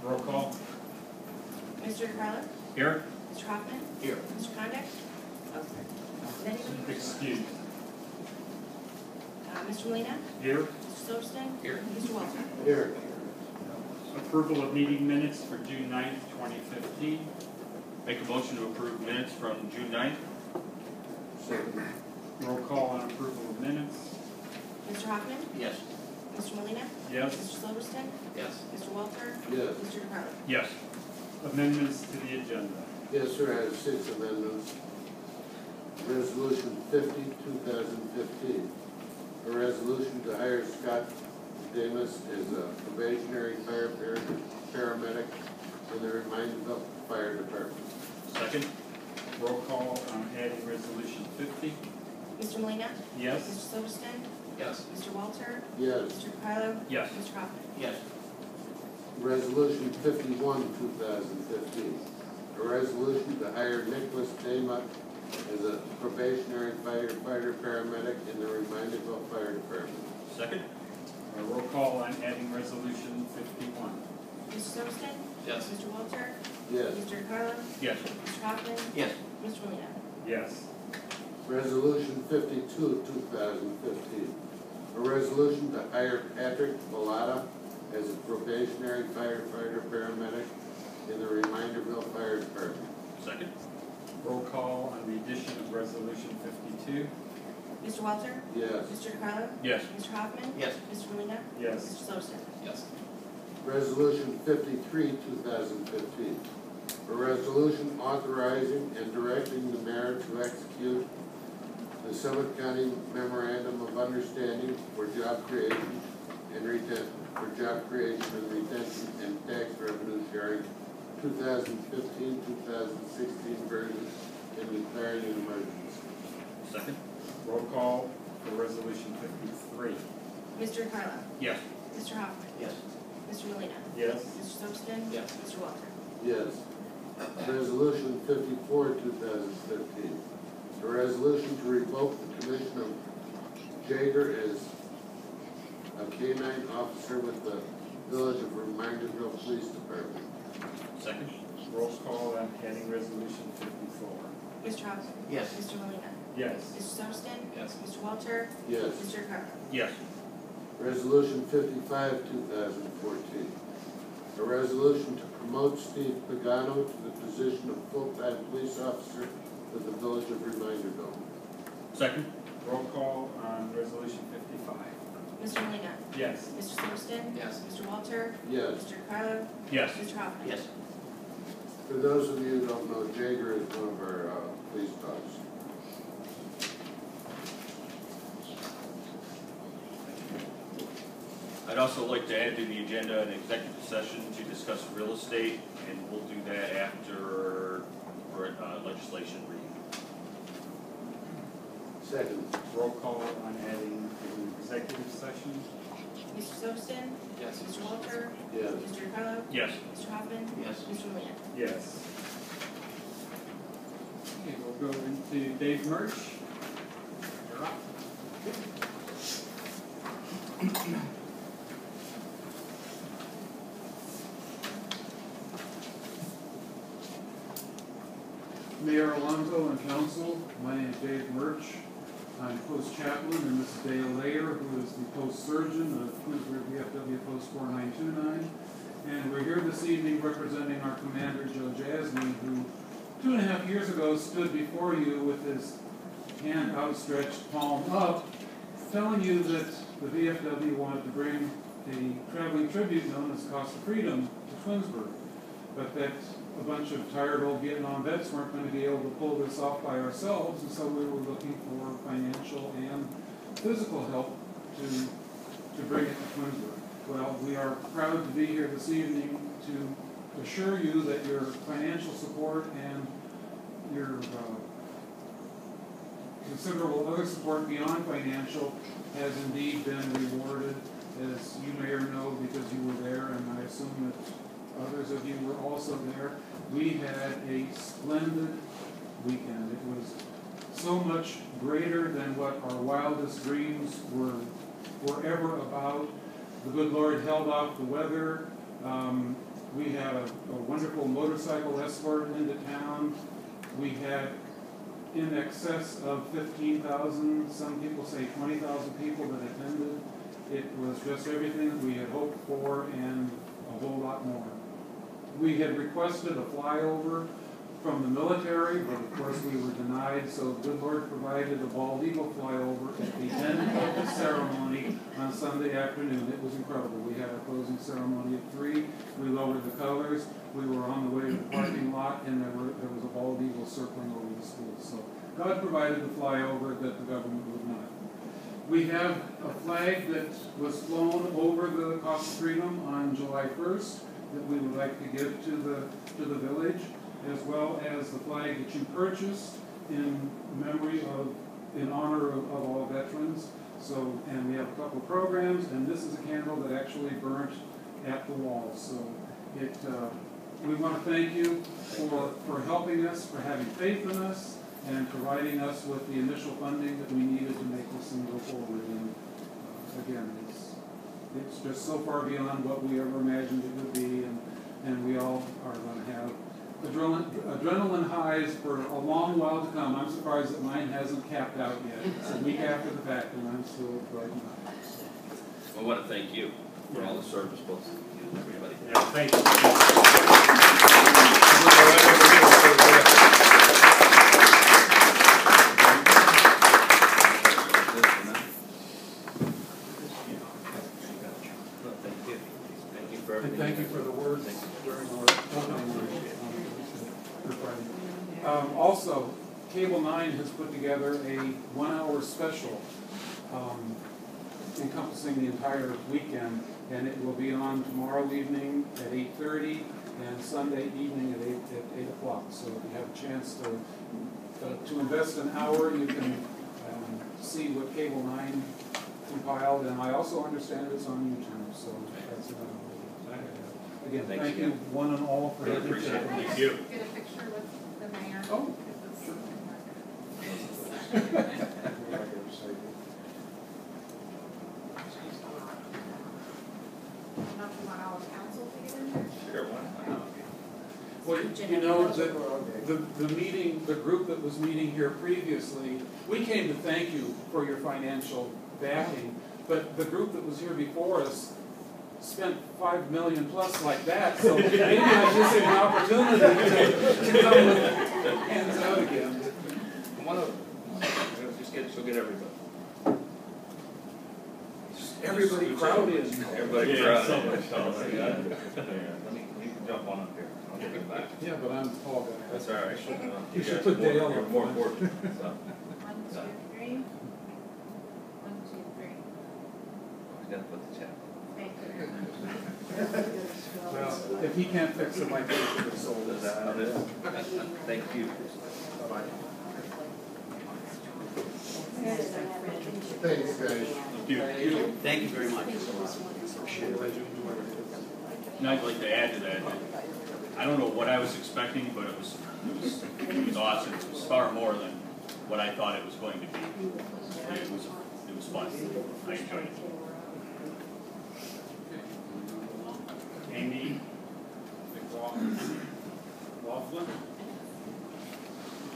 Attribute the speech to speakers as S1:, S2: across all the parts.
S1: Roll call.
S2: Mr. Carlo?
S1: Here.
S2: Mr. Hoffman?
S1: Here.
S2: Mr. Condit? Oh, sorry.
S1: Excused.
S2: Mr. Molina?
S1: Here.
S2: Mr. Silverston?
S1: Here.
S2: Mr. Walter?
S3: Here.
S1: Approval of meeting minutes for June 9th, 2015.
S4: Make a motion to approve minutes from June 9th.
S3: Second.
S1: Roll call on approval of minutes.
S2: Mr. Hoffman?
S4: Yes.
S2: Mr. Molina?
S1: Yes.
S2: Mr. Silverston?
S4: Yes.
S2: Mr. Walter?
S3: Yes.
S2: Mr. Carlo?
S1: Yes. Amendments to the agenda.
S3: Yes, sir, I have 6 amendments. Resolution 50, 2015. A resolution to hire Scott Davis as a probationary fire paramedic in the Reminderville Fire Department.
S4: Second.
S1: Roll call on adding resolution 50.
S2: Mr. Molina?
S1: Yes.
S2: Mr. Silverston?
S4: Yes.
S2: Mr. Walter?
S3: Yes.
S2: Mr. Carlo?
S1: Yes.
S2: Mr. Hoffman?
S4: Yes.
S3: Resolution 51, 2015. A resolution to hire Nicholas Damut as a probationary firefighter paramedic in the Reminderville Fire Department.
S4: Second.
S1: Roll call on adding resolution 51.
S2: Mr. Silverston?
S4: Yes.
S2: Mr. Walter?
S3: Yes.
S2: Mr. Carlo?
S4: Yes.
S2: Mr. Hoffman?
S4: Yes.
S2: Mr. Molina?
S1: Yes.
S3: Resolution 52, 2015. A resolution to hire Patrick Bellotta as a probationary firefighter paramedic in the Reminderville Fire Department.
S4: Second.
S1: Roll call on the addition of resolution 52.
S2: Mr. Walter?
S3: Yes.
S2: Mr. Carlo?
S4: Yes.
S2: Mr. Hoffman?
S4: Yes.
S2: Mr. Molina?
S1: Yes.
S2: Mr. Silverston?
S4: Yes.
S3: Resolution 53, 2015. A resolution authorizing and directing the mayor to execute the Summit County Memorandum of Understanding for job creation and retention, and tax revenue sharing 2015-2016 version and declaring an emergency.
S4: Second.
S1: Roll call for resolution 53.
S2: Mr. Carlo?
S4: Yes.
S2: Mr. Hoffman?
S4: Yes.
S2: Mr. Molina?
S1: Yes.
S2: Mr. Silverston?
S4: Yes.
S2: Mr. Walter?
S3: Yes. Resolution 54, 2015. A resolution to revoke the commission of Jager as a K-9 officer with the Village of Reminderville Police Department.
S4: Second.
S1: Roll call on adding resolution 54.
S2: Mr. Hoffman?
S4: Yes.
S2: Mr. Molina?
S1: Yes.
S2: Mr. Silverston?
S4: Yes.
S2: Mr. Walter?
S3: Yes.
S2: Mr. Carlo?
S4: Yes.
S3: Resolution 55, 2014. A resolution to promote Steve Pagano to the position of full-time police officer with the Village of Reminderville.
S4: Second.
S1: Roll call on resolution 55.
S2: Mr. Molina?
S1: Yes.
S2: Mr. Silverston?
S4: Yes.
S2: Mr. Walter?
S3: Yes.
S2: Mr. Carlo?
S4: Yes.
S2: Mr. Hoffman?
S4: Yes.
S3: For those of you who don't know, Jager is one of our police dogs.
S4: I'd also like to add to the agenda an executive session to discuss real estate, and we'll do that after legislation reading.
S3: Second.
S1: Roll call on adding an executive session.
S2: Mr. Silverston?
S4: Yes.
S2: Mr. Walter?
S3: Yes.
S2: Mr. Carlo?
S4: Yes.
S2: Mr. Hoffman?
S4: Yes.
S2: Mr. Molina?
S1: Yes. Okay, we'll go into Dave Murch. You're up.
S5: Mayor Alonso and Council, my name is Dave Murch. I'm Post Chaplain, and this is Dale Layer, who is the Post Surgeon of Queensborough VFW Post 4929. And we're here this evening representing our Commander, Joe Jasny, who 2.5 years ago stood before you with his hand outstretched, palm up, telling you that the VFW wanted to bring a traveling tribute known as Cost of Freedom to Twinsburg, but that a bunch of tired old Vietnam vets weren't going to be able to pull this off by ourselves, and so we were looking for financial and physical help to bring it to Twinsburg. Well, we are proud to be here this evening to assure you that your financial support and your considerable other support beyond financial has indeed been rewarded, as you may or know because you were there, and I assume that others of you were also there. We had a splendid weekend. It was so much greater than what our wildest dreams were ever about. The good Lord held off the weather. We had a wonderful motorcycle escort into town. We had in excess of 15,000, some people say 20,000 people that attended. It was just everything that we had hoped for and a whole lot more. We had requested a flyover from the military, but of course we were denied, so the good Lord provided a bald eagle flyover at the end of the ceremony on Sunday afternoon. It was incredible. We had our closing ceremony at 3. We lowered the colors. We were on the way to the parking lot, and there was a bald eagle circling over the school. So God provided the flyover that the government would not. We have a flag that was flown over the Cost of Freedom on July 1st that we would like to give to the village, as well as the flag that you purchased in honor of all veterans. So, and we have a couple of programs, and this is a candle that actually burnt at the wall. So we want to thank you for helping us, for having faith in us, and providing us with the initial funding that we needed to make this thing go forward. And again, it's just so far beyond what we ever imagined it would be, and we all are going to have adrenaline highs for a long while to come. I'm surprised that mine hasn't capped out yet. It's a week after the fact, and I'm still bright and high.
S6: I want to thank you for all the service, both you and everybody.
S1: Yeah, thank you.
S6: Thank you for
S5: And
S6: everything.
S5: thank you for the words during our opening. Also, Cable 9 has put together a 1-hour special encompassing the entire weekend, and it will be on tomorrow evening at 8:30 and Sunday evening at 8 o'clock. So if you have a chance to invest an hour, you can see what Cable 9 compiled, and I also understand it's on YouTube, so that's another way. Again,
S6: Thanks
S5: thank you
S6: again.
S5: one and all for
S6: Really
S5: everything.
S6: appreciate it.
S4: Thank you.
S7: Get a picture with the mayor.
S5: Oh, sure.
S7: Not you want all of council to get in there?
S6: Sure, why not?
S5: Well, you know, the meeting, the group that was meeting here previously, we came to thank you for your financial backing, but the group that was here before us spent $5 million plus like that, so maybe I'm missing an opportunity to come with hands out again.
S6: Come on over. She'll get everybody.
S5: Everybody crowd in.
S6: Everybody
S1: Yeah,
S6: crowd
S1: so
S6: in.
S1: much taller.
S6: You can jump on up here. I'll give it back.
S5: Yeah, but I'm the tall guy.
S6: That's all right.
S5: You should
S6: guys
S5: put
S6: are more-
S5: Dale
S6: you're
S5: up
S6: more
S5: front.
S6: important. So,
S2: 1, 2, 3. 1, 2, 3.
S6: we gotta put the chat.
S2: Thank you very much.
S5: Well, if he can't fix it, my picture is sold.
S6: Is that how it is? Thank you.
S5: Bye-bye.
S3: Thanks, guys.
S6: Thank you very much.
S4: And I'd like to add to that, I don't know what I was expecting, but it was awesome. It was far more than what I thought it was going to be. It was fun. I enjoyed it.
S1: Amy McLaughlin.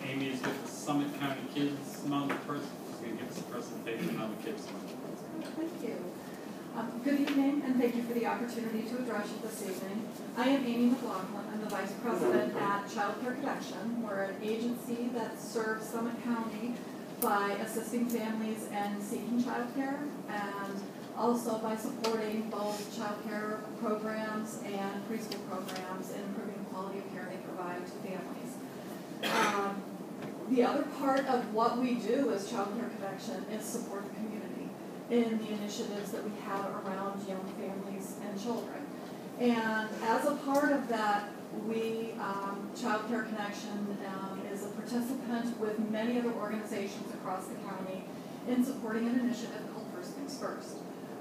S1: Amy is with the Summit County Kids Month. She's going to give us a presentation on the Kids Month.
S8: Thank you. Good evening, and thank you for the opportunity to address you this evening. I am Amy McLaughlin. I'm the Vice President at Child Care Connection. We're an agency that serves Summit County by assisting families and seeking child care, and also by supporting both child care programs and preschool programs and improving the quality of care they provide to families. The other part of what we do as Child Care Connection is support the community in the initiatives that we have around young families and children. And as a part of that, we, Child Care Connection is a participant with many other organizations across the county in supporting an initiative called First Things First.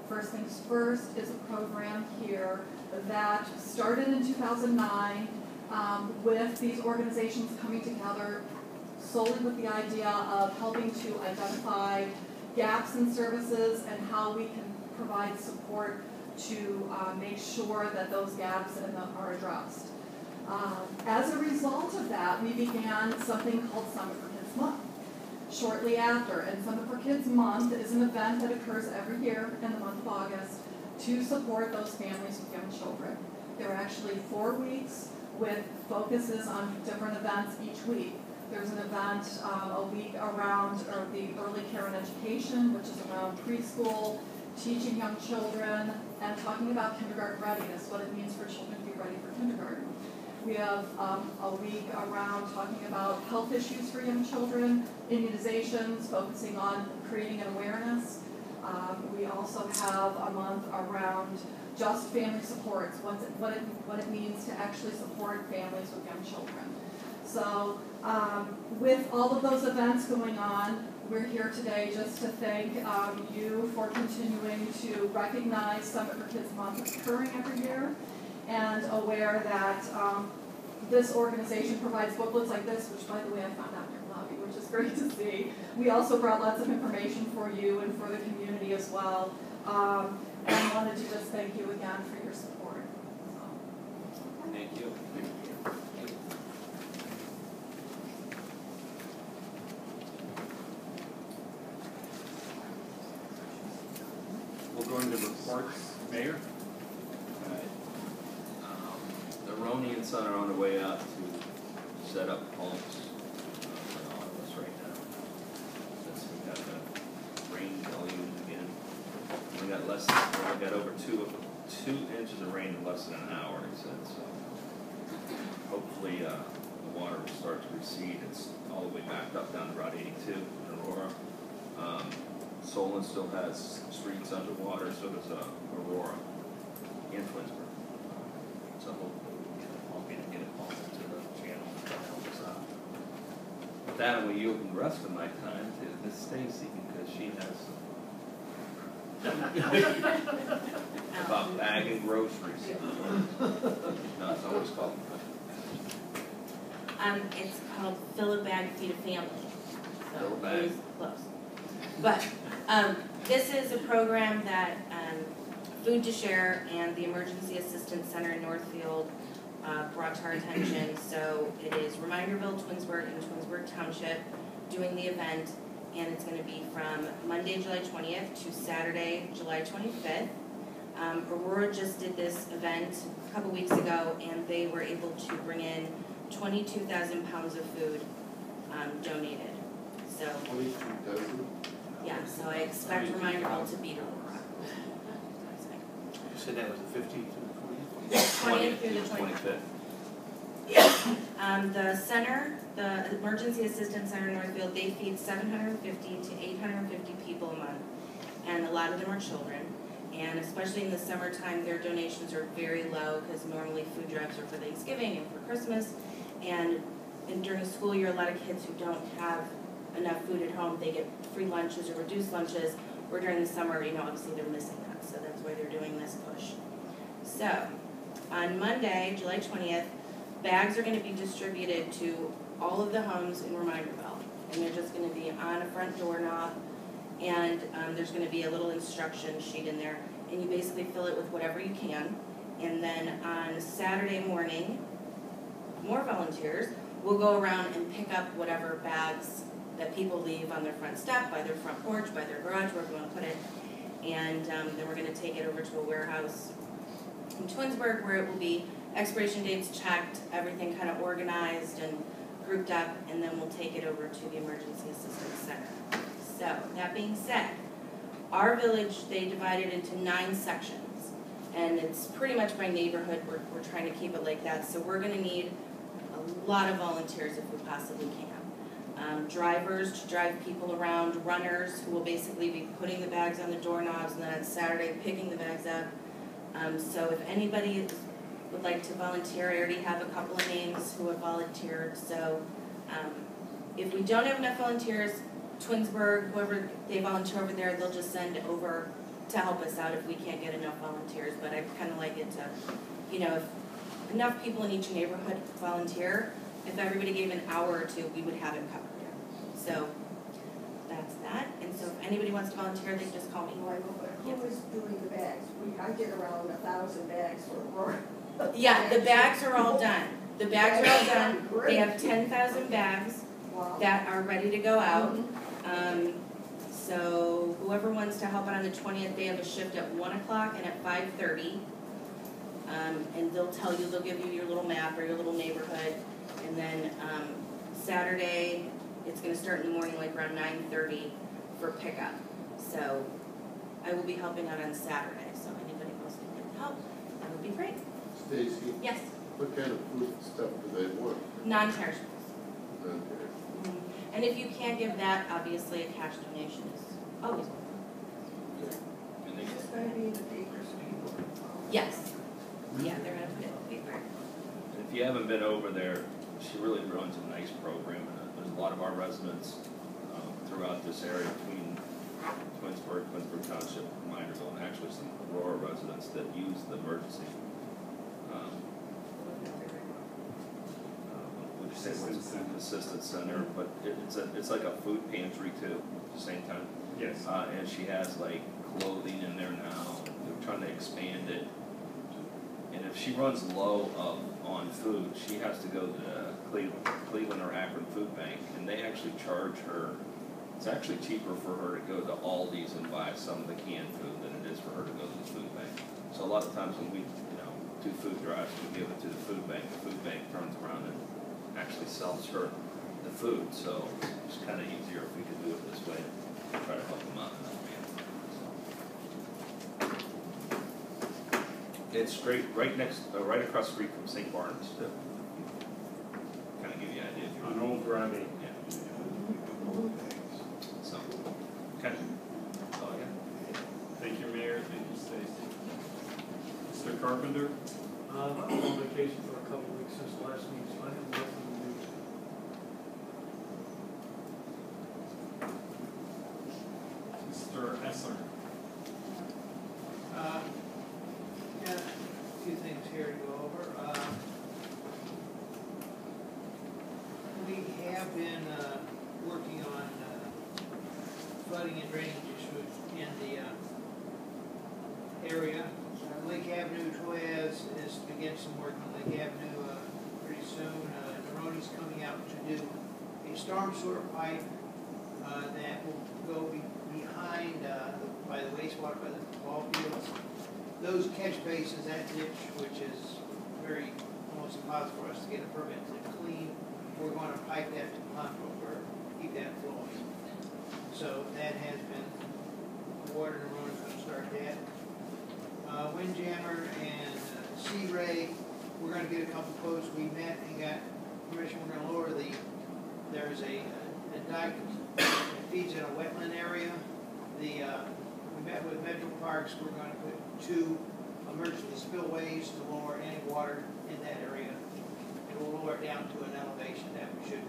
S8: First Things First is a program here that started in 2009 with these organizations coming together solely with the idea of helping to identify gaps in services and how we can provide support to make sure that those gaps are addressed. As a result of that, we began something called Summit for Kids Month shortly after. And Summit for Kids Month is an event that occurs every year in the month of August to support those families with young children. There are actually 4 weeks with focuses on different events each week. There's an event a week around the early care and education, which is around preschool, teaching young children, and talking about kindergarten readiness, what it means for children to be ready for kindergarten. We have a week around talking about health issues for young children, immunizations, focusing on creating an awareness. We also have a month around just family supports, what it means to actually support families with young children. So with all of those events going on, we're here today just to thank you for continuing to recognize Summit for Kids Month occurring every year, and aware that this organization provides booklets like this, which by the way I found out in your lobby, which is great to see. We also brought lots of information for you and for the community as well. And wanted to just thank you again for your support.
S6: Thank you.
S4: We'll go into reports. Mayor?
S6: Alright. The Roney and Son are on their way out to set up homes for all of us right now. Since we got the rain deluge again. We got over 2 inches of rain in less than an hour, he said, so hopefully the water will start to recede. It's all the way backed up down to Route 82 in Aurora. Solon still has streets underwater, so does Aurora and Twinsburg. So hopefully we'll get it all into the channel to help us out. With that, I'm going to yield the rest of my time to Miss Stacy, because she has about bagging groceries. No, it's always called.
S9: It's called Fill a Bag, Feed a Family. So
S6: Fill a bag.
S9: it was close. But this is a program that Food to Share and the Emergency Assistance Center in Northfield brought to our attention. So it is Reminderville, Twinsburg, and Twinsburg Township doing the event, and it's going to be from Monday, July 20th to Saturday, July 25th. Aurora just did this event a couple weeks ago, and they were able to bring in 22,000 pounds of food donated. So,
S3: 22,000?
S9: yeah, so I expect Reminderville to beat Aurora.
S6: You said that was the 15th through the 20th?
S9: 20th through the
S6: 25th.
S9: The center, the Emergency Assistance Center in Northfield, they feed 750 to 850 people a month, and a lot of them are children. And especially in the summertime, their donations are very low because normally food drives are for Thanksgiving and for Christmas. And during the school year, a lot of kids who don't have enough food at home, they get free lunches or reduced lunches. Or during the summer, obviously they're missing that, so that's why they're doing this push. So, on Monday, July 20th, bags are going to be distributed to all of the homes in Reminderville. And they're just going to be on a front doorknob, and there's going to be a little instruction sheet in there, and you basically fill it with whatever you can. And then on Saturday morning, more volunteers will go around and pick up whatever bags that people leave on their front step, by their front porch, by their garage, wherever you want to put it. And then we're going to take it over to a warehouse in Twinsburg, where it will be expiration dates checked, everything kind of organized and grouped up, and then we'll take it over to the Emergency Assistance Center. So, that being said, our village, they divided into 9 sections, and it's pretty much by neighborhood. We're trying to keep it like that, so we're going to need a lot of volunteers if we possibly can. Drivers to drive people around, runners who will basically be putting the bags on the doorknobs, and then on Saturday picking the bags up. So if anybody would like to volunteer, I already have a couple of names who have volunteered. So if we don't have enough volunteers, Twinsburg, whoever they volunteer over there, they'll just send over to help us out if we can't get enough volunteers. But I kind of like it to, if enough people in each neighborhood volunteer, if everybody gave an hour or two, we would have it covered. So that's that. And so if anybody wants to volunteer, they can just call me.
S10: Who is doing the bags?
S2: I get around 1,000 bags for Aurora.
S9: Yeah, the bags are all done. The bags are all done.
S2: Great.
S9: They have 10,000 bags
S2: Wow.
S9: that are ready to go out.
S2: Mhm.
S9: So whoever wants to help out on the 20th, they have a shift at 1 o'clock and at 5:30. And they'll tell you, they'll give you your little map or your little neighborhood. And then Saturday, it's gonna start in the morning, like around 9:30 for pickup. So I will be helping out on Saturday, so anybody wants to help, that would be great.
S3: Stacy,
S9: Yes,
S3: what kind of food stuff do they want?
S9: non-perishables.
S3: Okay.
S9: And if you can't give that, obviously a cash donation is always welcome.
S6: And they,
S2: It's gonna be the papers people.
S9: Yes, yeah, they're gonna put it in paper.
S6: if you haven't been over there, she really runs a nice program, and there's a lot of our residents throughout this area between Twinsburg Township, Reminderville, and actually some Aurora residents that use the emergency. Would you say assistance center, but it's like a food pantry too, at the same time.
S1: Yes.
S6: And she has like clothing in there now, they're trying to expand it. And if she runs low on food, she has to go to the Cleveland or Akron Food Bank, and they actually charge her. It's actually cheaper for her to go to Aldi's and buy some of the canned food than it is for her to go to the food bank. So a lot of times when we, do food drives, we give it to the food bank turns around and actually sells her the food. So it's kind of easier if we could do it this way, try to help them out in that manner. It's great, right across the street from St. Barnabas too. Kind of give you an idea.
S1: On Old Route 8.
S6: Yeah. So, okay. That's all I got.
S1: Thank you, Mayor. Thank you, Stacy. Mr. Carpenter?
S10: I'm on vacation for a couple of weeks since the last meeting, so I have nothing to do.
S1: Mr. Esser?
S10: Got a few things here to go over. We have been working on flooding and drainage issues in the area. Lake Avenue, Troyes is to begin some work on Lake Avenue pretty soon. Neroni's coming out to do a storm sewer pipe that will go behind by the wastewater, by the ball fields. Those catch basins, that ditch, which is very almost impossible for us to get a permit to clean, we're going to pipe that to pond over, keep that flowing. So that has been water. Neroni's going to start that. Windjammer and Sea Ray, we're going to get a couple quotes. We met and got permission. We're going to lower there's a dike that feeds in a wetland area. We met with Metro Parks. We're going to put 2 emergency spillways to lower any water in that area. It will lower it down to an elevation that should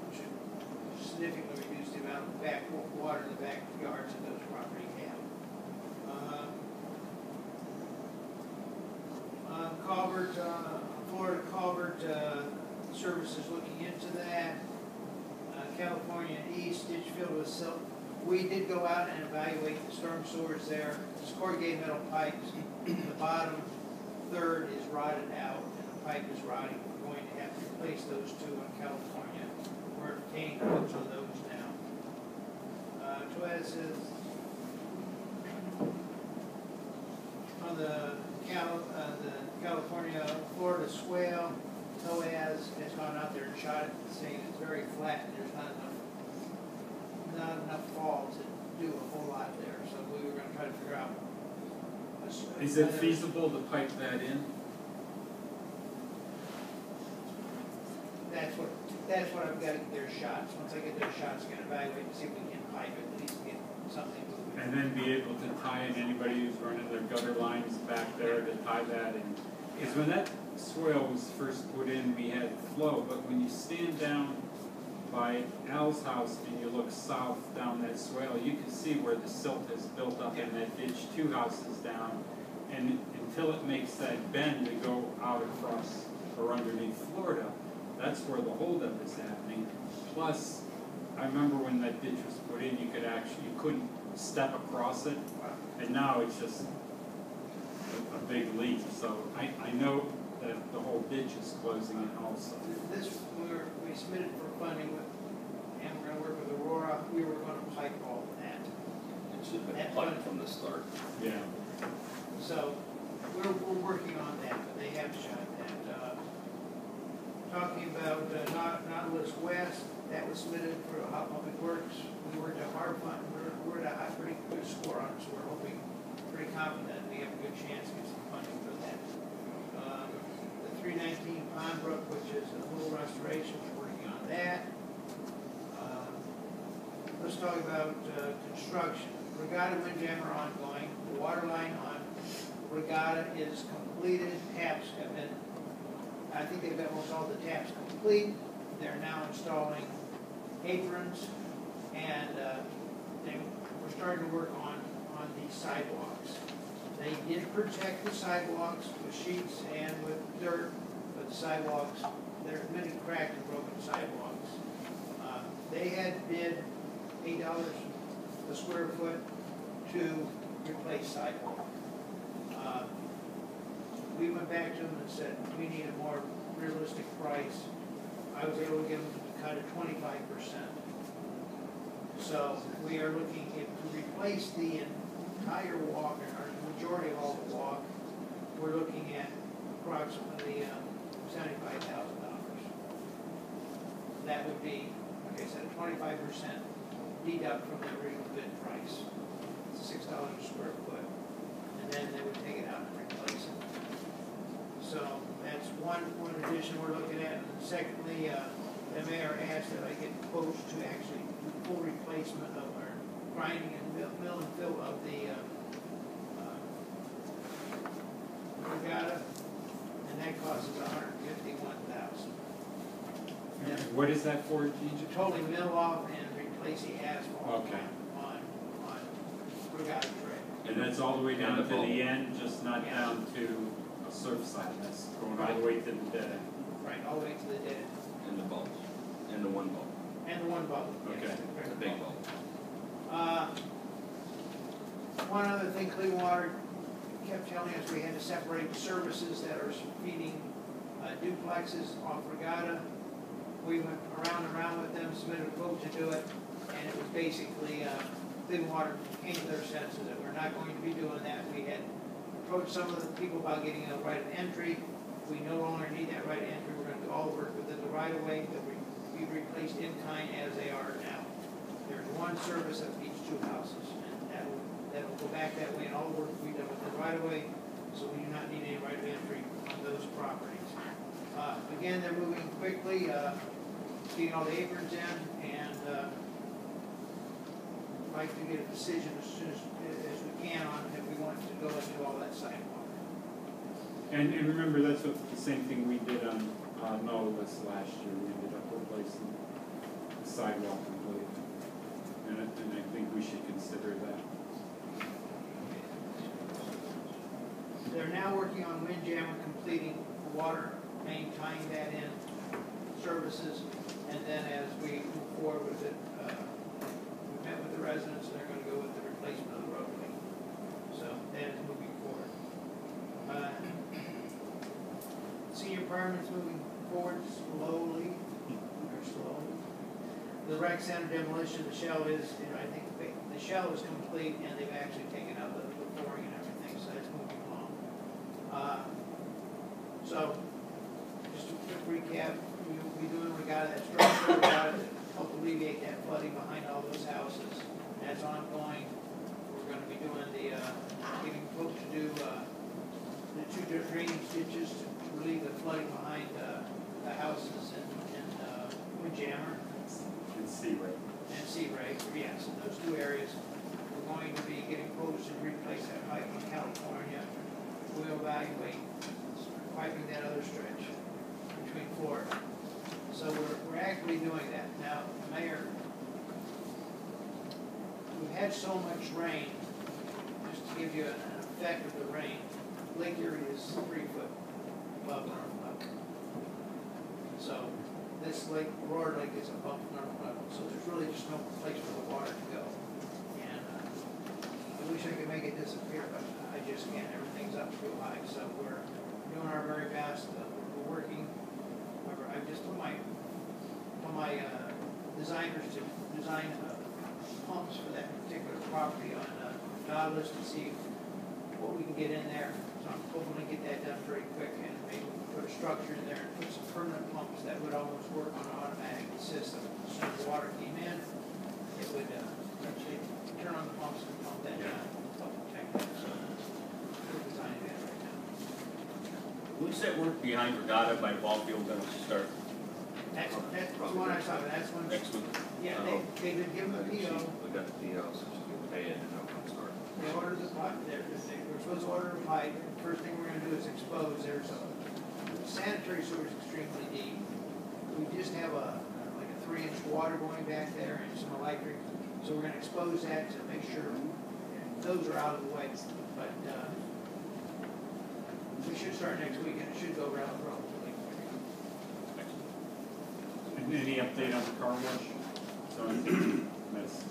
S10: significantly reduce the amount of back water in the backyards that those properties have. Florida Culvert Service is looking into that. California East ditch filled with silt. We did go out and evaluate the storm sewers there. It's corrugated metal pipes. The bottom third is rotted out and the pipe is rotting. We're going to have to replace those 2 in California. We're obtaining quotes on those now. Troyes is on the California, Florida swale. Toaz has gone out there and shot it, saying it's very flat and there's not enough fall to do a whole lot there. So we were going to try to figure out.
S1: Is it feasible to pipe that in?
S10: That's what I've got to get their shots. Once I get their shots, I'm going to evaluate and see if we can pipe it, at least get something moving.
S1: And then be able to tie in anybody who's running their gutter lines back there to tie that in. Because when that swale was first put in, we had flow, but when you stand down by Al's house and you look south down that swale, you can see where the silt has built up in that ditch 2 houses down. And until it makes that bend to go out across or underneath Florida, that's where the holdup is happening. Plus, I remember when that ditch was put in, you couldn't step across it. And now it's just a big leak, so I know that the whole ditch is closing in also.
S10: This, we submitted for funding with, and we're gonna work with Aurora, we were gonna pipe all of that.
S6: It should have been plugged from the start.
S1: Yeah.
S10: So, we're working on that, but they have shot that. Talking about Nautilus West, that was submitted for Hot Public Works. We worked a hard fund, we're at a pretty good score on it, so we're hoping, pretty confident we have a good chance to get some funding for that. The 319 Pond Brook, which is a little restoration, we're working on that. Let's talk about construction. Regatta Windjammer ongoing, the water line on Regatta is completed, taps have been, I think they've got almost all the taps complete. They're now installing aprons, and we're starting to work on the sidewalks. They did protect the sidewalks with sheets and with dirt, but the sidewalks, there are many cracked and broken sidewalks. They had bid $8 a square foot to replace sidewalk. We went back to them and said, we need a more realistic price. I was able to get them to cut it 25%. So we are looking to replace the entire walk, or the majority of all the walk. We're looking at approximately $75,000. That would be, like I said, 25% deduct from the original bid price. It's $6 a square foot. And then they would take it out and replace it. So that's one addition we're looking at. And secondly, the mayor asked that I get quotes to actually do full replacement of our grinding and mill and fill of the Regatta, and that costs us $151,000.
S1: What is that for, Gene?
S10: To totally mill off and replace the asphalt
S1: Okay.
S10: on Regatta Trail.
S1: And that's all the way down
S6: And
S1: to
S6: the
S1: the end, just not
S10: Yeah.
S1: down to a surf side, that's going all the way to the dead end.
S10: Right, all the way to the dead end.
S6: And the bulbs. And the one bulb.
S10: And the one bubble. yes,
S1: Okay.
S6: The big bulb.
S10: One other thing, Clean Water kept telling us we had to separate the services that are feeding duplexes off Regatta. We went around and around with them, submitted a quote to do it, and it was basically, Clean Water came to their senses that we're not going to be doing that. We had approached some of the people about getting a right of entry. We no longer need that right of entry. We're going to do all the work within the right of way that we replaced in kind as they are now. There's one service that feeds two houses, and that will go back that way, and all the work will be done within the right of way, so we do not need any right of entry on those properties. Again, they're moving quickly, getting all the aprons in, and like to get a decision as soon as we can on if we want to go and do all that sidewalk.
S1: And remember, that's what, the same thing we did on Nautilus last year, we ended up replacing the sidewalk completely. And I think we should consider that.
S10: They're now working on Windjammer completing the water main, tying that in, services, and then as we move forward with it, we met with the residents, and they're gonna go with the replacement of the roadway. So that is moving forward. Senior apartments moving forward slowly, or slowly. The rec center demolition, the shell is, I think, the shell is complete, and they've actually taken out the flooring and everything, so that's moving along. So, just a quick recap, we got that structure, we got to help alleviate that flooding behind all those houses. That's ongoing. We're gonna be doing getting folks to do, the two drainage ditches to relieve the flooding behind, the houses in Windjammer
S1: And see, right?
S10: and Searay, yes, in those two areas. We're going to be getting quotes to replace that pipe in California. We'll evaluate piping that other stretch between Florida. So we're actively doing that. Now, Mayor, we've had so much rain, just to give you an effect of the rain, Lake Erie is 3 foot above normal level. So this lake, Aurora Lake, is above normal level, so there's really just no place for the water to go. And I wish I could make it disappear, but I just can't. Everything's up too high. we're doing our very best, we're working. I just told my designers to design pumps for that particular property on job list to see what we can get in there. So I'm hoping to get that done pretty quick and maybe put a structure in there and put some permanent pumps that would almost work on an automatic system. So if the water came in, it would actually turn on the pumps and pump that down, help protect that. So we're designing that right now.
S4: Who's that work behind Regatta by ball field gonna start
S10: That's one I saw, that's one.
S4: next week?
S10: Yeah, they've been given a PO.
S6: We got the PO, so she can pay it and they'll come start.
S10: They ordered the pipe, we're supposed to order a pipe, first thing we're gonna do is expose, there's a sanitary sewer is extremely deep. We just have like a 3-inch water going back there and some electric, so we're gonna expose that to make sure those are out of the way. But, we should start next week and it should go relatively quick.
S1: And any update on the car wash? So, Miss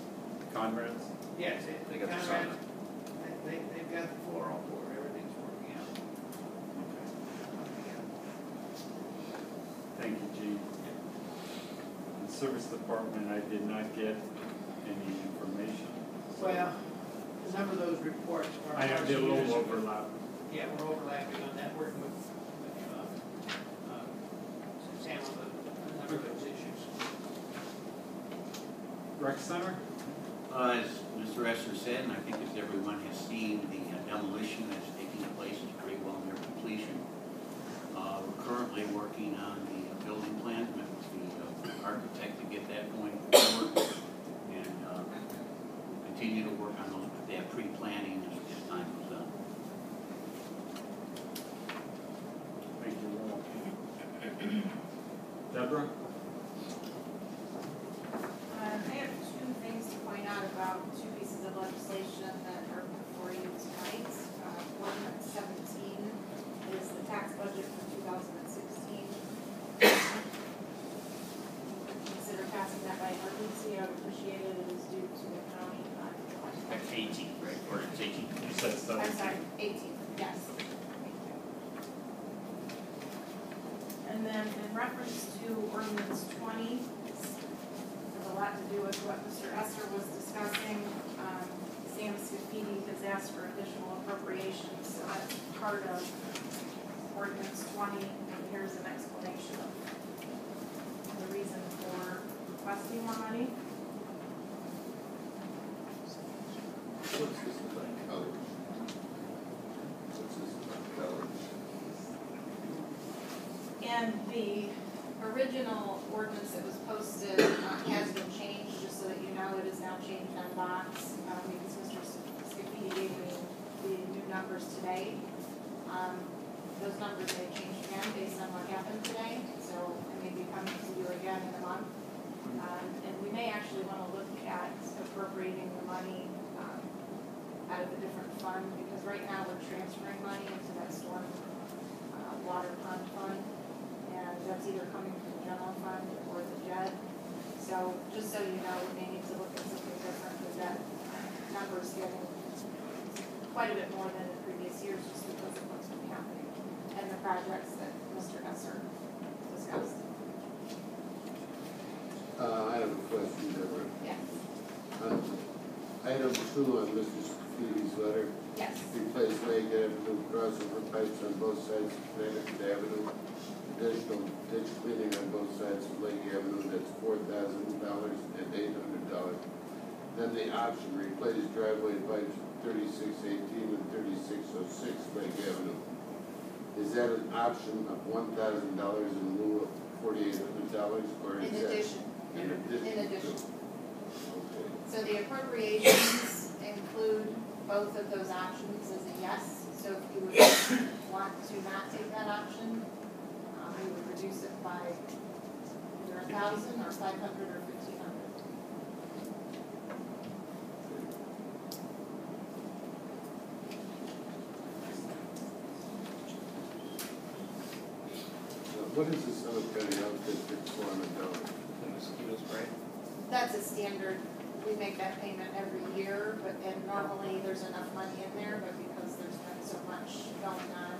S1: Conrad's?
S10: Yes,
S6: They got the
S10: Conrad,
S6: sign.
S10: they've got the floor all poured, everything's working out.
S1: Thank you, Gene. The service department, I did not get any information.
S10: Well, a number of those reports were.
S1: I did a little overlap.
S10: Yeah, we're overlapping on that, working with Sam on a number of those issues.
S1: Rec Center?
S11: As Mr. Esser said, and I think as everyone has seen, the demolition that's taking place is pretty well near completion. We're currently working on the building plan, met with the architect to get that going forward. And we'll continue to work on that pre-planning as time goes on.
S1: Thank you, Will. Deborah?
S7: I have two things to point out about two pieces of legislation that are before you tonight. Ordinance 17 is the tax budget for 2016. Consider passing that by emergency. I would appreciate it. It is due to the county.
S4: That's 18, right? Or it's 18.
S1: You said 17.
S7: I'm sorry, 18, yes. And then in reference to ordinance 20, has a lot to do with what Mr. Esser was discussing. Sam Scafidi has asked for additional appropriations, so that's part of ordinance 20, and here's an explanation of the reason for requesting more money.
S3: What's this about colors? What's this about colors?
S7: And the original ordinance that was posted has been changed, just so that you know, it is now changed on box, because Mr. Scafidi gave me the new numbers today. Those numbers may change again based on what happened today, so I may be coming to you again in a month. And we may actually want to look at appropriating the money out of a different fund, because right now we're transferring money into that storm water pond fund. And that's either coming from the general fund or the JED. So just so you know, we may need to look at something different, because that number is getting quite a bit more than in previous years, just because of what's been happening and the projects that Mr. Esser discussed.
S3: I have a question, Deborah.
S7: Yes.
S3: Item 2 on Mr. Scafidi's letter.
S7: Yes.
S3: Replace Lake Avenue crossover pipes on both sides of Connecticut Avenue. Additional ditch cleaning on both sides of Lake Avenue, that's $4,000 and $800. Then the option, replace driveway pipes 3618 and 3606 Lake Avenue. Is that an option of $1,000 in lieu of $4,800, or is
S7: In
S3: that?
S7: addition.
S3: In addition.
S7: In addition.
S3: Okay.
S7: So the appropriations include both of those options as a yes. So if you would want to not take that option, we would reduce it by either 1,000 or 500 or 1,500.
S3: What is the Summit County Health District $400?
S6: The mosquito spray?
S7: That's a standard, we make that payment every year, and normally there's enough money in there, but because there's been so much going on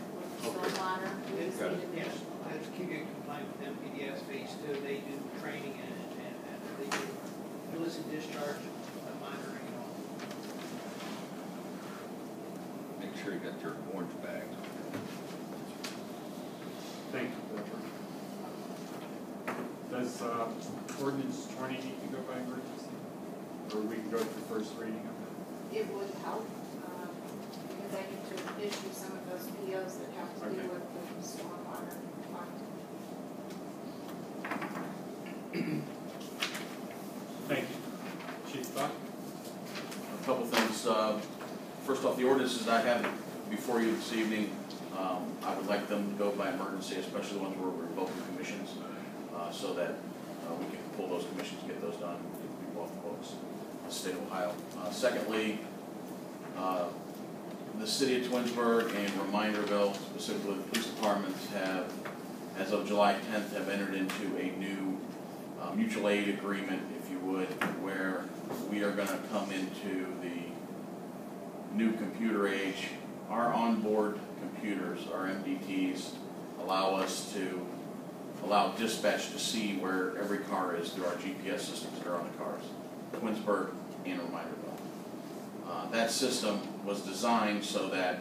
S2: just
S6: Okay.
S2: needed to.
S10: Yes, I have to keep you in compliance with MPDS phase 2. They do training and they do illicit discharge monitoring and all.
S6: Make sure you got your orange bags.
S1: Thank you, Walter. Does ordinance 20 need to go by emergency? Or we can go to the first reading of it?
S7: It would help, because I need to issue some of those POs that have to do
S1: Okay.
S7: with the stormwater fund.
S1: Thank you. Chief Buck?
S4: A couple things. First off, the ordinances I have before you this evening, I would like them to go by emergency, especially the ones where we're revoking commissions, so that we can pull those commissions, get those done, get people off the books in the state of Ohio. Secondly, the city of Twinsburg and Reminderville, specifically the police departments, have, as of July 10th, have entered into a new mutual aid agreement, if you would, where we are going to come into the new computer age. Our onboard computers, our MDTs, allow dispatch to see where every car is through our GPS systems that are on the cars, Twinsburg and Reminderville. That system was designed so that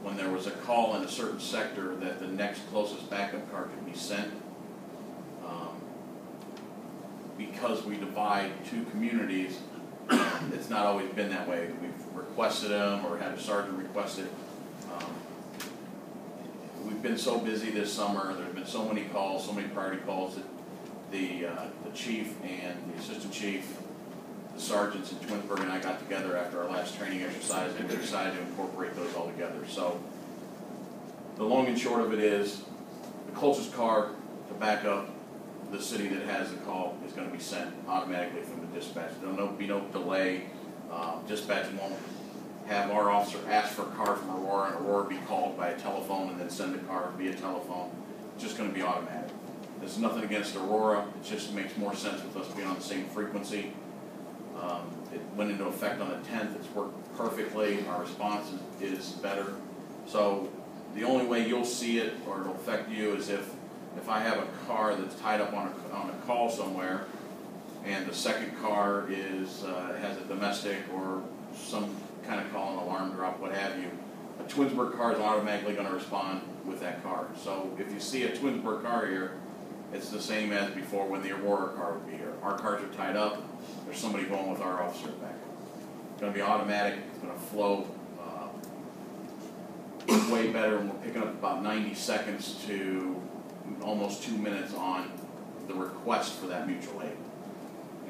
S4: when there was a call in a certain sector, that the next closest backup car could be sent. Because we divide two communities, it's not always been that way. We've requested them or had a sergeant request it. We've been so busy this summer, there's been so many calls, so many priority calls that the chief and the assistant chief, the sergeants in Twinsburg and I got together after our last training exercise and we decided to incorporate those all together. So the long and short of it is the closest car to back up the city that has the call is going to be sent automatically from the dispatch. There'll be no delay. Dispatch won't have our officer ask for a car from Aurora and Aurora be called by a telephone and then send the car via telephone. It's just going to be automatic. There's nothing against Aurora. It just makes more sense with us being on the same frequency. It went into effect on the 10th. It's worked perfectly. Our response is better. So the only way you'll see it or it'll affect you is if I have a car that's tied up on a call somewhere and the second car is has a domestic or some kind of call, an alarm drop, what have you, a Twinsburg car is automatically going to respond with that car. So if you see a Twinsburg car here, it's the same as before when the Aurora car would be here. Our cars are tied up. There's somebody going with our officer back. It's going to be automatic. It's going to flow way better, and we're picking up about 90 seconds to almost 2 minutes on the request for that mutual aid.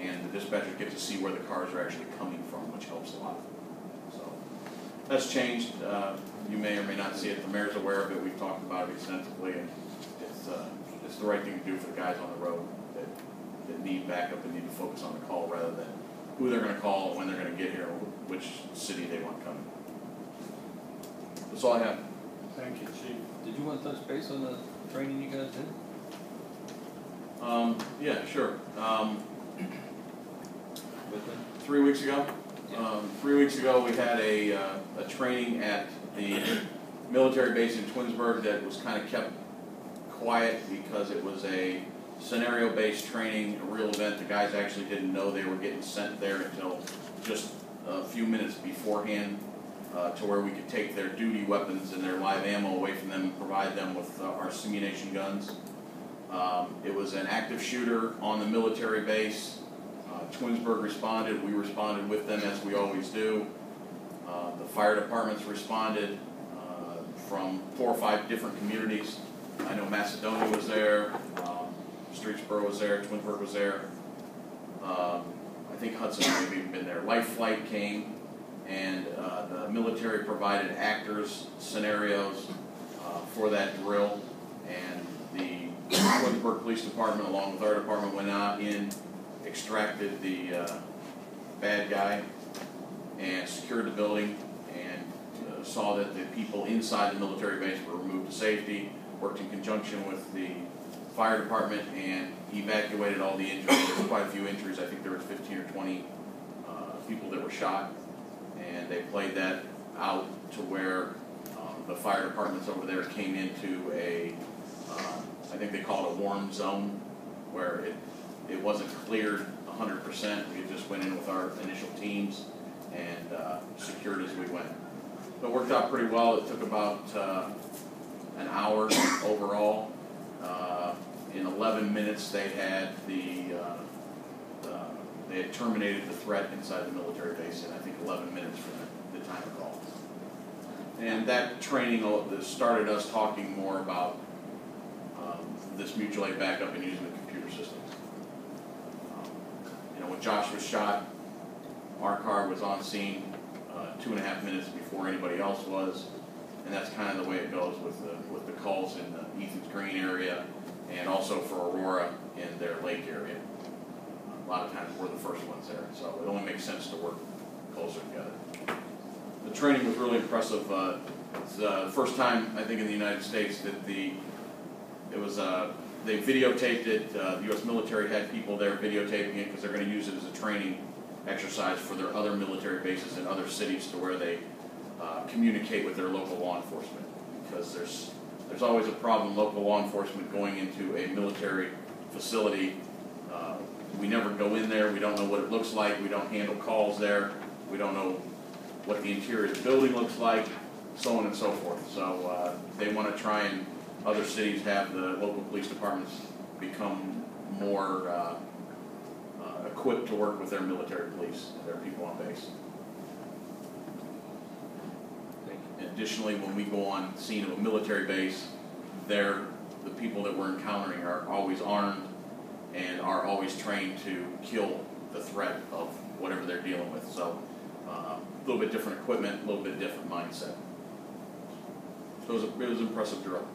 S4: And the dispatcher gets to see where the cars are actually coming from, which helps a lot. So that's changed. You may or may not see it. The mayor's aware of it. We've talked about it extensively, and it's the right thing to do for the guys on the road that need backup and need to focus on the call rather than who they're going to call, when they're going to get here, or which city they want coming. That's all I have.
S1: Thank you, Chief.
S6: Did you want to touch base on the training you guys did?
S4: Yeah, sure.
S6: With them?
S4: 3 weeks ago. 3 weeks ago, we had a training at the military base in Twinsburg that was kind of kept quiet because it was a scenario-based training, a real event. The guys actually didn't know they were getting sent there until just a few minutes beforehand, to where we could take their duty weapons and their live ammo away from them and provide them with our simulation guns. It was an active shooter on the military base. Twinsburg responded. We responded with them, as we always do. The fire departments responded from 4 or 5 different communities. I know Macedonia was there, Streetsboro was there, Twinsburg was there. I think Hudson may have even been there. Life Flight came, and the military provided actors, scenarios for that drill, and the Twinsburg Police Department, along with our department, went out in, extracted the bad guy, and secured the building, and saw that the people inside the military base were removed to safety, worked in conjunction with the fire department, and evacuated all the injuries. There were quite a few injuries. I think there were 15 or 20 people that were shot, and they played that out to where the fire departments over there came into a I think they call it a warm zone, where it wasn't cleared 100%. We just went in with our initial teams and secured as we went. It worked out pretty well. It took about an hour overall. In 11 minutes, they had they had terminated the threat inside the military base in, I think, 11 minutes from the time of call. And that training started us talking more about this mutual aid backup and using the computer systems. When Josh was shot, our car was on scene 2.5 minutes before anybody else was, and that's kind of the way it goes with the calls in the Ethan's Green area, and also for Aurora in their lake area. A lot of times we're the first ones there, so it only makes sense to work closer together. The training was really impressive. It's the first time, I think, in the United States that they videotaped it. The U.S. military had people there videotaping it because they're going to use it as a training exercise for their other military bases in other cities, to where they communicate with their local law enforcement. Because there's always a problem, local law enforcement going into a military facility. We never go in there. We don't know what it looks like. We don't handle calls there. We don't know what the interior of the building looks like, so on and so forth. So they want to try and other cities have the local police departments become more equipped to work with their military police, their people on base. Additionally, when we go on scene of a military base, the people that we're encountering are always armed and are always trained to kill the threat of whatever they're dealing with. So a little bit different equipment, a little bit different mindset. So it was an impressive drill.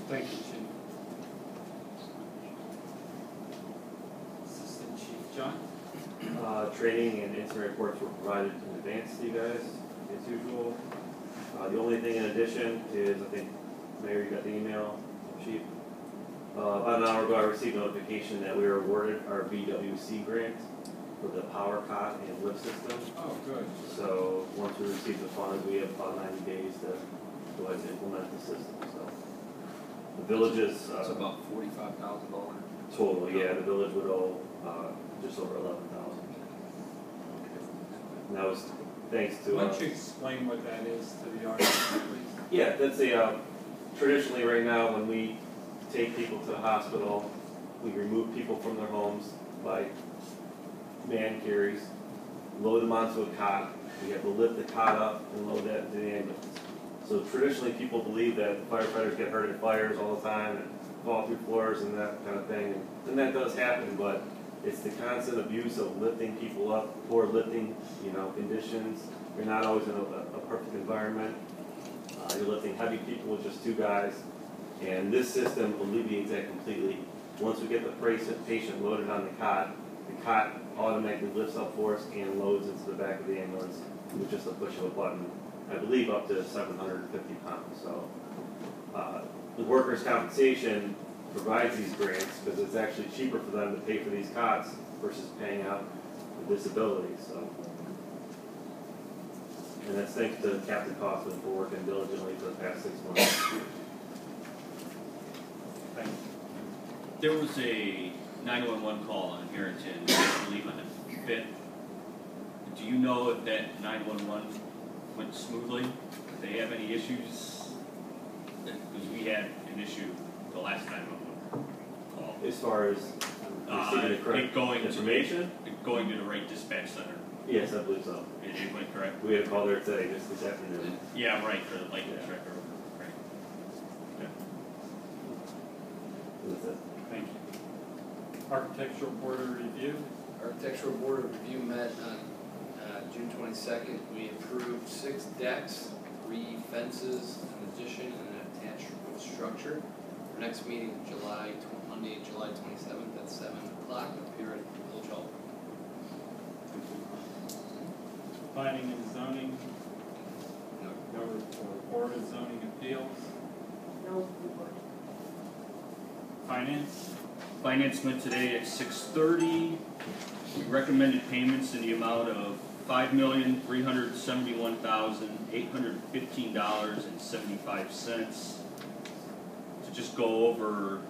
S1: Thank you, Chief. Assistant Chief John?
S12: Training and incident reports were provided in advance to you guys, as usual. The only thing in addition is, I think, Mayor, you got the email, Chief. About an hour ago, I received notification that we were awarded our BWC grant for the power cot and lift system.
S1: Oh, good.
S12: So once we receive the funds, we have about 90 days to go ahead and implement the system. So the villages.
S6: It's about $45,000.
S12: Total, yeah. The village would owe just over 11,000. And that was thanks to.
S1: Why don't you explain what that is to the audience, please?
S12: Yeah, that's traditionally right now when we take people to the hospital, we remove people from their homes by man carries, load them onto a cot. We have to lift the cot up and load that into the ambulance. So traditionally people believe that firefighters get hurt in fires all the time and fall through floors and that kind of thing. And that does happen, but it's the constant abuse of lifting people up, poor lifting, conditions. You're not always in a perfect environment. You're lifting heavy people with just two guys. And this system alleviates that completely. Once we get the patient loaded on the cot automatically lifts up for us and loads into the back of the ambulance with just a push of a button. I believe up to 750 pounds. So the workers' compensation provides these grants because it's actually cheaper for them to pay for these cots versus paying out the disability. So, and that's thanks to Captain Kaufman for working diligently for the past 6 months.
S1: Thank you.
S4: There was a 911 call on Harrington, I believe on the 5th. Do you know if that 911 went smoothly? Did they have any issues? Because we had an issue the last 911 call.
S12: As far as receiving the correct information?
S4: Going to the right dispatch center.
S12: Yes, I believe so.
S4: It went correct?
S12: We had a call there today, just this afternoon.
S4: Yeah, right, the lightning checker. Right. Okay.
S12: That's it.
S1: Thank you. Architectural Board of Review?
S13: Architectural Board of Review met on June 22nd. We approved 6 decks, 3 fences, an addition, and an attached roof structure. Our next meeting, Monday, July 27th at 7 o'clock up here at Village Hall.
S1: Planning and Zoning? No report. Board of Zoning Appeals?
S2: No report.
S1: Finance?
S4: Finance met today at 6:30. We recommended payments in the amount of $5,371,815.75. just go over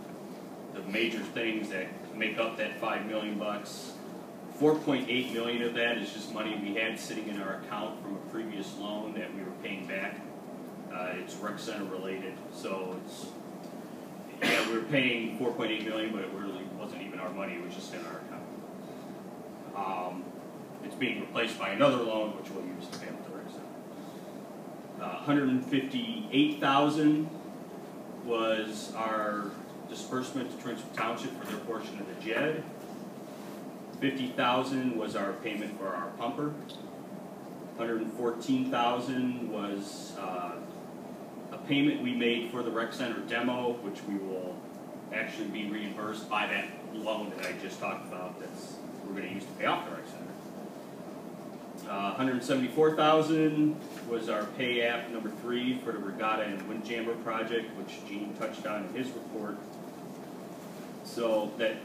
S4: the major things that make up that $5 million. 4.8 million of that is just money we had sitting in our account from a previous loan that we were paying back. It's rec center related, so it's, yeah, we were paying 4.8 million, but it really wasn't even our money, it was just in our account. It's being replaced by another loan, which we'll use to pay off the rec center. 158,000 was our disbursement to Twinsburg Township for their portion of the JED. 50,000 was our payment for our pumper. 114,000 was a payment we made for the rec center demo, which we will actually be reimbursed by that loan that I just talked about. That's we're going to use to pay off the rec center. 174,000 was our pay app number 3 for the Regatta and Windjammer project, which Gene touched on in his report. So that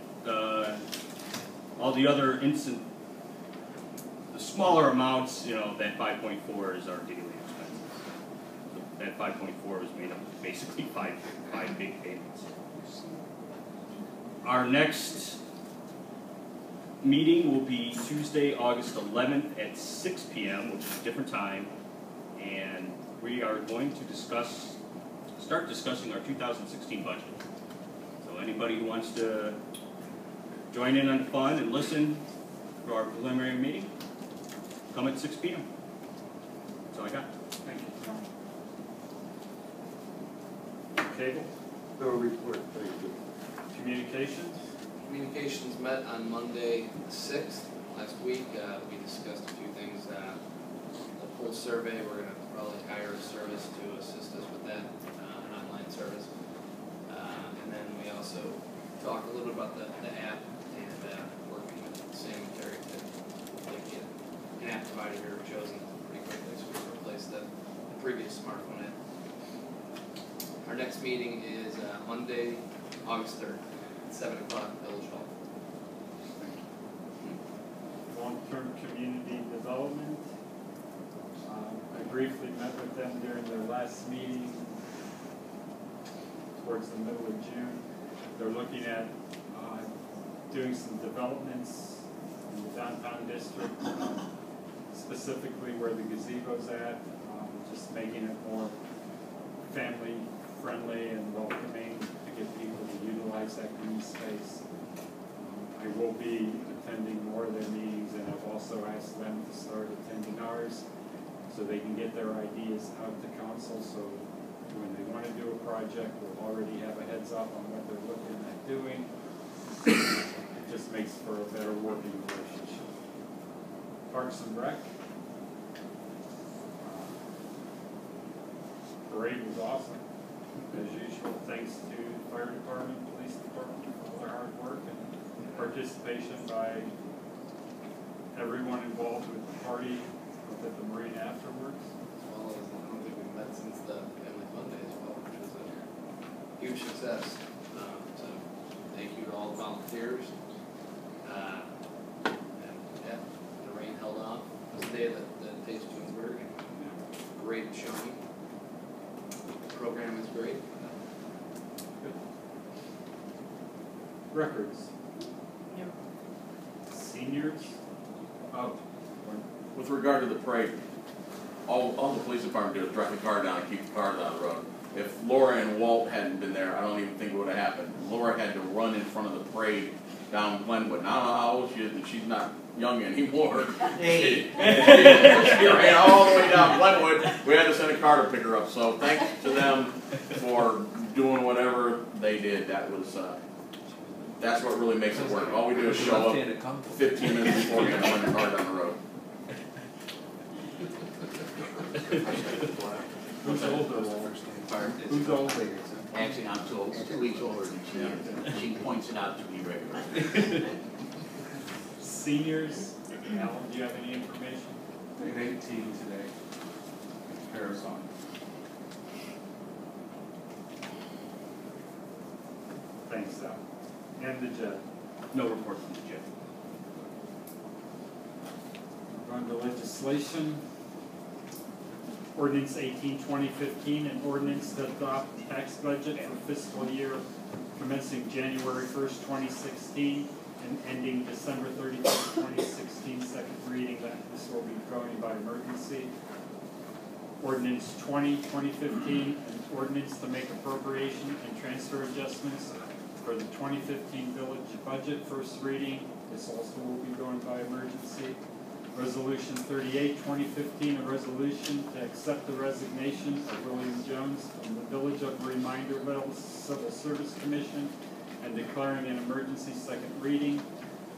S4: all the other the smaller amounts, you know, that 5.4 is our daily expenses. So that 5.4 is made up of basically five big payments. Our next meeting will be Tuesday, August 11th at 6 p.m., which is a different time, and we are going to start discussing our 2016 budget. So anybody who wants to join in on the fun and listen to our preliminary meeting, come at 6 p.m. That's all I got. Thank you.
S1: Cable,
S3: No report, thank you.
S1: communications,
S13: Communications met on Monday the 6th. Last week, we discussed a few things. The pulse survey, we're going to probably hire a service to assist us with that, an online service. And then we also talked a little bit about the app and working with Sam and Terry to get an app provider here chosen pretty quickly, so we can replace the previous smartphone app. Our next meeting is Monday, August 3rd. 7 o'clock, Village Hall.
S1: long-term community development. I briefly met with them during their last meeting towards the middle of June. They're looking at doing some developments in the downtown district, specifically where the gazebo's at, just making it more family-friendly and welcoming to get people to utilize that green space. I will be attending more of their meetings, and I've also asked them to start attending ours so they can get their ideas out to council, so when they want to do a project, we'll already have a heads up on what they're looking at doing. It just makes for a better working relationship. Parks and Rec. Parade was awesome, as usual, thanks to the fire department, police department for all their hard work and participation by everyone involved with the party up at the marine afterwards.
S13: As well as, I don't think we've met since the Family Fun Day as well, which was a huge success. So thank you to all the volunteers. And yeah, the rain held off. It was the day that Taste Twinsburg, and great showing. The program is great.
S1: Good. Records. Seniors. Oh.
S14: With regard to the parade, all the police department did was drive the car down and keep the cars out of the road. If Laura and Walt hadn't been there, I don't even think it would have happened. Laura had to run in front of the parade down Glenwood. And I don't know how old she is, and she's not young anymore. Hey. She ran all the way down Glenwood. We had to send a car to pick her up. So thanks to them for doing whatever they did. That was that's what really makes it work. All we do is show up 15 minutes before we have to run the car down the road.
S1: Who's older? Who's older?
S11: Actually, I'm 2 weeks older than she is. She points it out to me regularly.
S1: Seniors. Alan, do you have any information?
S5: They had 18 today. Marathon.
S1: Thanks, Al. And the JED.
S4: No report from the JED.
S1: Going to legislation. Ordinance 18/2015, an ordinance to adopt tax budget for fiscal year commencing January 1st, 2016 and ending December 31st, 2016, second reading. This will be going by emergency. Ordinance 20/2015, an ordinance to make appropriation and transfer adjustments for the 2015 village budget, first reading. This also will be going by emergency. Resolution 38/2015, a resolution to accept the resignation of William Jones from the Village of Reminderville Civil Service Commission and declaring an emergency, second reading.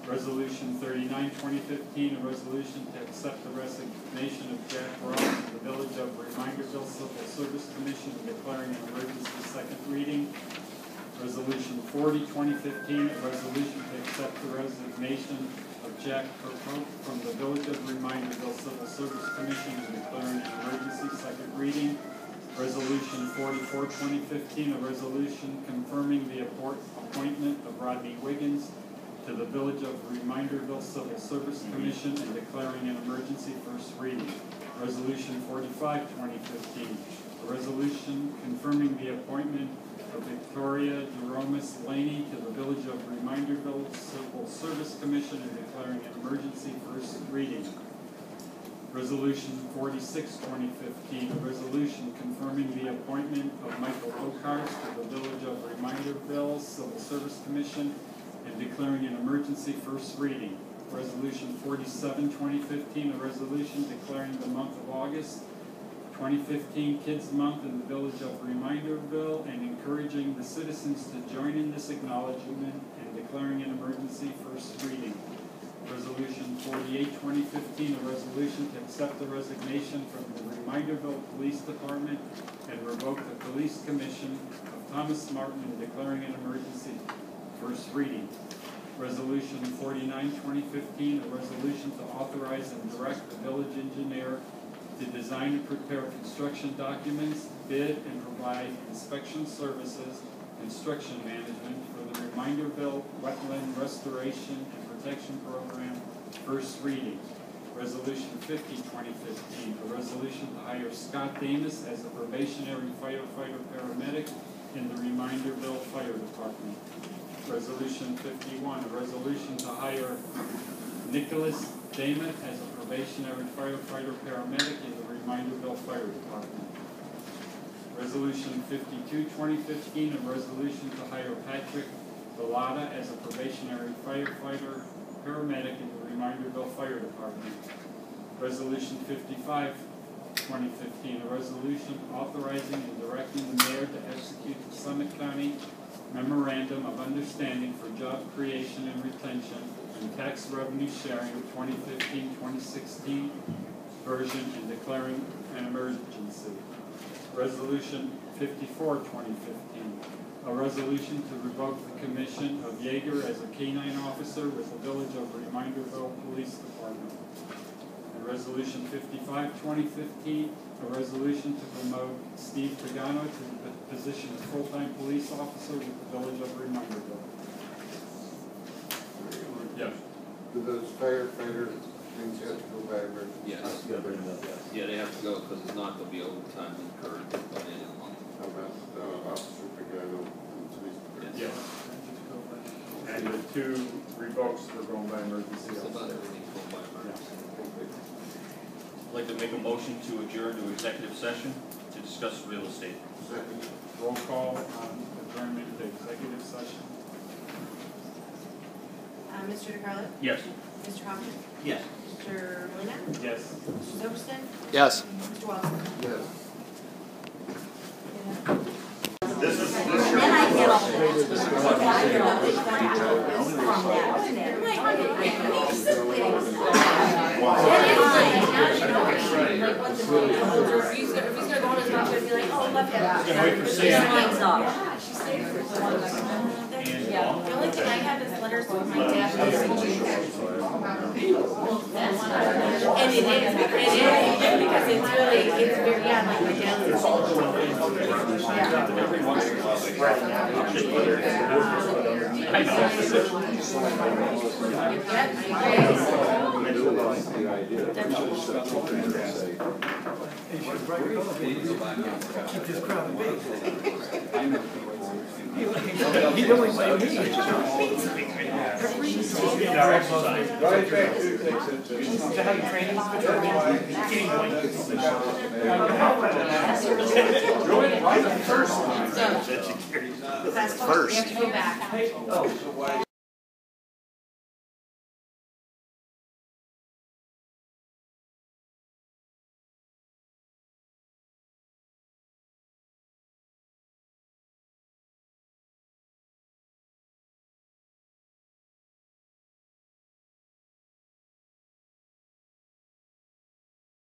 S1: Resolution 39/2015, a resolution to accept the resignation of Jack Ross from the Village of Reminderville Civil Service Commission and declaring an emergency, second reading. Resolution 40/2015, a resolution to accept the resignation of Jack Kirkhope from the Village of Reminderville Civil Service Commission and declaring an emergency, second reading. Resolution 44/2015, a resolution confirming the appointment of Rodney Wiggins to the Village of Reminderville Civil Service Commission and declaring an emergency, first reading. Resolution 45/2015, a resolution confirming the appointment of Victoria Jeromus Laney to the Village of Reminderville Civil Service Commission and declaring an emergency, first reading. Resolution 46/2015, a resolution confirming the appointment of Michael Oakhurst to the Village of Reminderville Civil Service Commission and declaring an emergency, first reading. Resolution 47/2015, a resolution declaring the month of August 2015 Kids Month in the Village of Reminderville and encouraging the citizens to join in this acknowledgement and declaring an emergency, first reading. Resolution 48/2015, a resolution to accept the resignation from the Reminderville Police Department and revoke the Police Commission of Thomas Martin and declaring an emergency, first reading. Resolution 49/2015, a resolution to authorize and direct the village engineer to design and prepare construction documents, bid and provide inspection services, construction management for the Reminderville Wetland Restoration and Protection Program, first reading. Resolution 50/2015, a resolution to hire Scott Davis as a probationary firefighter paramedic in the Reminderville Fire Department. Resolution 51, a resolution to hire Nicholas Damon as a probationary firefighter paramedic in the Reminderville Fire Department. Resolution 52/2015, a resolution to hire Patrick Bellotta as a probationary firefighter paramedic in the Reminderville Fire Department. Resolution 55/2015, a resolution authorizing and directing the mayor to execute the Summit County Memorandum of Understanding for Job Creation and Retention and Tax Revenue Sharing 2015-2016 version and declaring an emergency. Resolution 54/2015, a resolution to revoke the commission of Yeager as a K-9 officer with the Village of Reminderville Police Department. And Resolution 55/2015, a resolution to promote Steve Pagano to the position of full-time police officer with the Village of Reminderville.
S3: Yes. Do those firefighter things have to go by emergency?
S6: Yes. Yeah, they have to go because it's not gonna be overtime incurred by the end of the month.
S3: How about Officer Pagano and police department?
S1: Yes. And the two revokes were going by emergency.
S6: It's about everything's going by emergency.
S4: I'd like to make a motion to adjourn to executive session to discuss real estate.
S3: Second.
S1: Roll call on adjournment to executive session.
S9: Mr. DeCarlo?
S4: Yes.
S9: Mr. Hoffman?
S11: Yes.
S9: Mr. Molina.
S1: Yes.
S9: Mr. Silverston?
S13: Yes.
S9: Mr. Walton?
S3: Yes.
S9: And then I get all that. I get all this from If he's gonna go on his doctor and be like, oh, love that.
S4: Gonna wait for Sam.
S9: She stayed for 1 second. Yeah, the only thing I have is letters from my dad. And it is, because it's really, it's very, yeah, like my dad's.
S4: I know.
S9: That's
S15: Keep this crowd big. He don't even blame me.
S12: Our exercise.
S15: Right back to Is that how you train him?
S9: First. We have to go back.